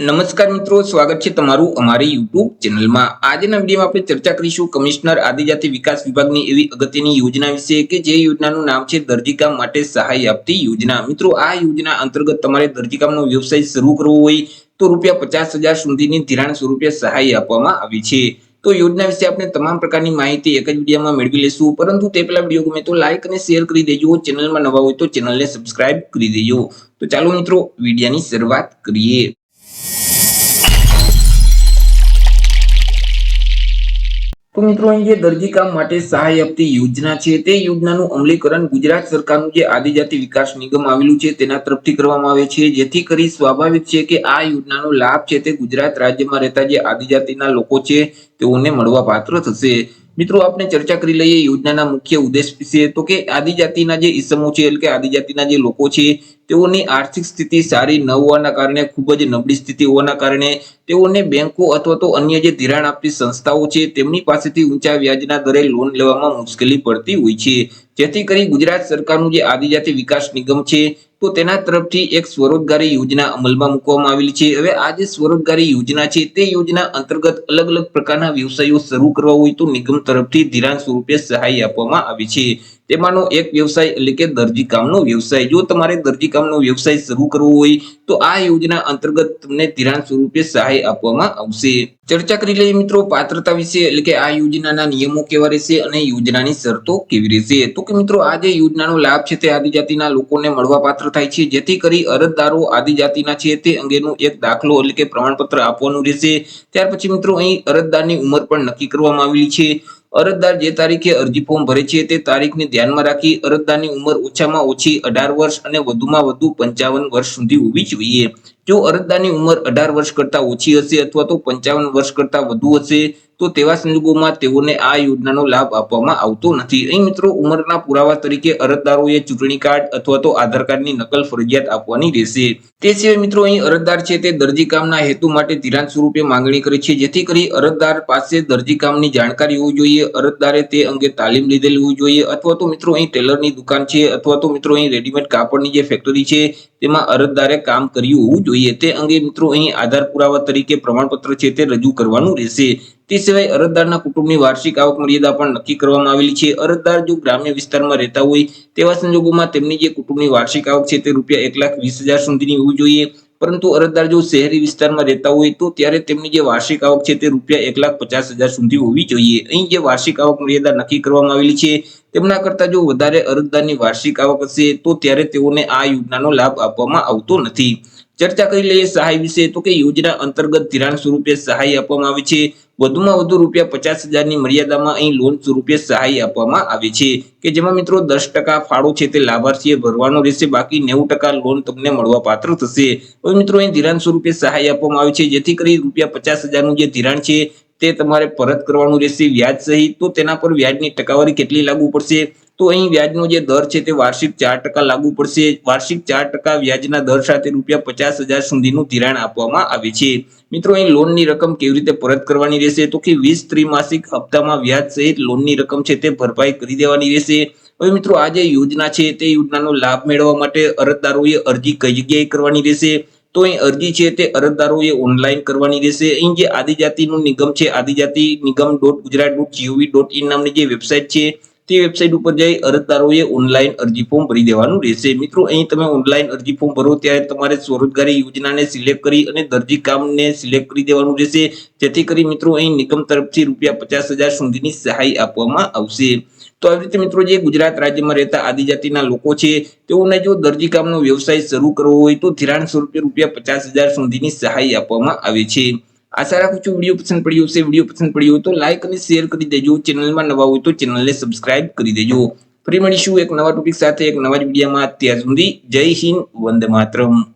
નમસ્કાર મિત્રો, સ્વાગત છે તમારું અમારી યુટ્યુબ ચેનલમાં। આજના વિડીયોમાં આપણે ચર્ચા કરીશું કમિશનર આદિજાતિ વિકાસ વિભાગની એવી અગત્યની યોજના વિશે કે જે યોજનાનું નામ છે દરજીકામ માટે સહાય આપતી યોજના। મિત્રો, આ યોજના અંતર્ગત તમારે દરજીકામનો વ્યવસાય શરૂ કરવો હોય તો ₹50,000 સુધીની ધિરાણ સ્વરૂપે સહાય આપવામાં આવી છે। તો યોજના વિશે આપણે તમામ પ્રકારની માહિતી એક જ વિડીયોમાં મેળવી લેશું, પરંતુ તે પહેલા વિડીયો ગમે તો લાઈક અને શેર કરી દેજો। ચેનલમાં નવા હોય તો ચેનલને સબસ્ક્રાઇબ કરી દેજો। તો ચાલો મિત્રો, વિડીયોની શરૂઆત કરીએ। તો મિત્રો, અહીં જે દરજીકામ માટે સહાય આપતી યોજના છે તે યોજનાનું અમલીકરણ ગુજરાત સરકારનું જે આદિજાતિ વિકાસ નિગમ આવેલું છે તેના તરફથી કરવામાં આવે છે, જેથી કરી સ્વાભાવિક છે કે આ યોજનાનો લાભ છે તે ગુજરાત રાજ્યમાં રહેતા જે આદિજાતિના લોકો છે તેઓને મળવા પાત્ર થશે। મિત્રો, આપણે ચર્ચા કરી લઈએ યોજનાના મુખ્ય ઉદ્દેશ વિશે। તો કે આદિજાતિના જે ઈસમો છે એટલે કે આદિજાતિના જે લોકો છે તેઓની આર્થિક સ્થિતિ સારી ન હોવાના કારણે, ખૂબ જ નબળી સ્થિતિ હોવાના કારણે તેઓને બેંકો અથવા તો અન્ય જે ધિરાણ આપતી સંસ્થાઓ છે તેમની પાસેથી ઊંચા વ્યાજના દરે લોન લેવામાં મુશ્કેલી પડતી હોય છે, જેથી કરી ગુજરાત સરકારનું જે આદિજાતિ વિકાસ નિગમ છે તો તેના તરફથી એક સ્વરોજગારી યોજના અમલમાં મૂકવામાં આવેલી છે। હવે આ જે સ્વરોજગારી યોજના છે તે યોજના અંતર્ગત અલગ અલગ પ્રકારના વ્યવસાયો શરૂ કરવા હોય તો નિગમ તરફથી ધિરાણ સ્વરૂપે સહાય આપવામાં આવે છે। તેમાંનો એક વ્યવસાય એટલે કે દરજીકામનો વ્યવસાય। જો તમારે દરજીકામનો વ્યવસાય શરૂ કરવો હોય તો આ યોજના અંતર્ગત તમને ધિરાણ સ્વરૂપે સહાય આપવામાં આવશે। ચર્ચા કરી લઈએ મિત્રો પાત્રતા વિશે, એટલે કે આ યોજનાના નિયમો કેવા રહેશે અને યોજનાની શરતો કેવી રહેશે। તો કે મિત્રો, આ જે યોજનાનો લાભ છે તે આદિજાતિના લોકોને મળવા પાત્ર થાય છે, જેથી કરી અરજદારો આદિજાતિના છે તે અંગેનો એક દાખલો એટલે કે પ્રમાણપત્ર આપવાનું રહેશે। ત્યાર પછી મિત્રો, અહીં અરજદારની ઉંમર પણ નક્કી કરવામાં આવેલી છે। અરજદાર જે તારીખે અરજી ફોર્મ ભરે છે તે તારીખને ધ્યાનમાં રાખી અરજદારની ઉંમર ઓછામાં ઓછી 18 વર્ષ અને વધુમાં વધુ 55 વર્ષ સુધી હોવી જોઈએ। જો અરજદારની ઉંમર 18 વર્ષ કરતા ઓછી હશે અથવા તો 55 વર્ષ કરતા વધુ હશે તો તેવા સંજોગોમાં તેઓને આ યોજનાનો લાભ આપવામાં આવતો નથી। અહીં મિત્રો, ઉંમરના પુરાવા તરીકે અરજદારોએ ચૂંટણી કાર્ડ અથવા તો આધાર કાર્ડની નકલ ફરજિયાત આપવાની રહેશે। તે સિવાય મિત્રો, અહીં અરજદાર છે તે દરજીકામના હેતુ માટે ધિરાણ સ્વરૂપે માંગણી કરે છે, જેથી કરી અરજદાર પાસે દરજીકામની જાણકારી હોવી જોઈએ, અરજદારે તે અંગે તાલીમ લીધેલી હોવી જોઈએ, અથવા તો મિત્રો અહીં ટેલરની દુકાન છે અથવા તો મિત્રો અહીં રેડીમેડ કાપડની જે ફેક્ટરી છે તેમાં અરજદારે કામ કર્યું હોવું જોઈએ। તે અંગે મિત્રો અહીં આધાર પુરાવા તરીકે પ્રમાણપત્ર છે તે રજૂ કરવાનું રહેશે। તે સિવાય અરજદારના કુટુંબની વાર્ષિક આવક મર્યાદા પણ નક્કી કરવામાં આવેલી છે। અરજદાર જો ગ્રામ્ય વિસ્તારમાં રહેતા હોય તેવા સંજોગોમાં તેમની જે કુટુંબની વાર્ષિક આવક છે તે ₹1,20,000 સુધીની હોવી જોઈએ, પરંતુ અરજદાર જો શહેરી વિસ્તારમાં રહેતા હોય તો ત્યારે તેમની જે વાર્ષિક આવક છે તે ₹1,50,000 સુધી હોવી જોઈએ। અહીં જે વાર્ષિક આવક મર્યાદા નક્કી કરવામાં આવેલી છે તેમના કરતા જો વધારે અરજદારની વાર્ષિક આવક હશે તો ત્યારે તેઓને આ યોજનાનો લાભ આપવામાં આવતો નથી। ચર્ચા કરી લઈએ સહાય વિશે। તો કે યોજના અંતર્ગત ધિરાણ સ્વરૂપે સહાય આપવામાં આવે છે। વધુમાં વધુ ₹50,000 ની મર્યાદામાં અહીં લોન સ્વરૂપે સહાય આપવામાં આવે છે, કે જેમાં મિત્રો 10% ફાળો છે તે લાભાર્થીએ ભરવાનો રહેશે, બાકી 90% લોન તમને મળવા પાત્ર થશે। હવે મિત્રો, અહીં ધિરાણ સ્વરૂપે સહાય આપવામાં આવે છે, જેથી કરી ₹50,000 નું જે ધિરાણ છે તે તમારે પરત કરવાનું રહેશે વ્યાજ સહિત। તો તેના પર વ્યાજની ટકાવારી કેટલી લાગુ પડશે? તો અહીં વ્યાજનો જે દર છે તે વાર્ષિક 4% લાગુ પડશે। વાર્ષિક 4% વ્યાજના દર સાથે ₹50,000 સુધીનું ધિરાણ આપવામાં આવે છે। મિત્રો, અહીં લોનની રકમ કેવી રીતે પરત કરવાની રહેશે? તો કે 20 ત્રિમાસિક હપ્તામાં વ્યાજ સહિત લોનની રકમ છે તે ભરપાઈ કરી દેવાની રહેશે। હવે મિત્રો, આ જે યોજના છે તે યોજનાનો લાભ મેળવવા માટે અરજદારોએ અરજી કઈ જગ્યાએ કરવાની રહેશે? તો અહીં અરજી છે તે અરજદારોએ ઓનલાઈન કરવાની રહેશે। અહીં જે આદિજાતિનું નિગમ છે, આદિજાતિ નિગમ.gujarat.gov.in નામની જે વેબસાઇટ છે તે વેબસાઇટ ઉપર જઈ અરજદારોએ ઓનલાઈન અરજી ફોર્મ ભરી દેવાનું રહેશે। મિત્રો, અહીં તમે ઓનલાઈન અરજી ફોર્મ ભરો ત્યારે તમારે સ્વરોજગારી યોજનાને સિલેક્ટ કરી અને દરજીકામને સિલેક્ટ કરી દેવાનું રહેશે, જેથી કરી મિત્રો અહીં નિગમ તરફથી ₹50,000 સુધીની સહાય આપવામાં આવશે। તો આવી રીતે મિત્રો, જે ગુજરાત રાજ્યમાં રહેતા આદિજાતિના લોકો છે તેઓને જો દરજીકામનો વ્યવસાય શરૂ કરવો હોય તો ધિરાણ સ્વરૂપે ₹50,000 સુધીની સહાય આપવામાં આવે છે। આશા રાખું છું વિડીયો પસંદ પડ્યો હશે। વિડીયો પસંદ પડ્યો હોય તો લાઈક અને શેર કરી દેજો। ચેનલમાં નવા હોય તો ચેનલને સબસ્ક્રાઇબ કરી દેજો। ફરી મળીશું એક નવા ટોપિક સાથે એક નવા જ વિડીયોમાં। ત્યાં સુધી જય હિન્દ, વંદે માતરમ।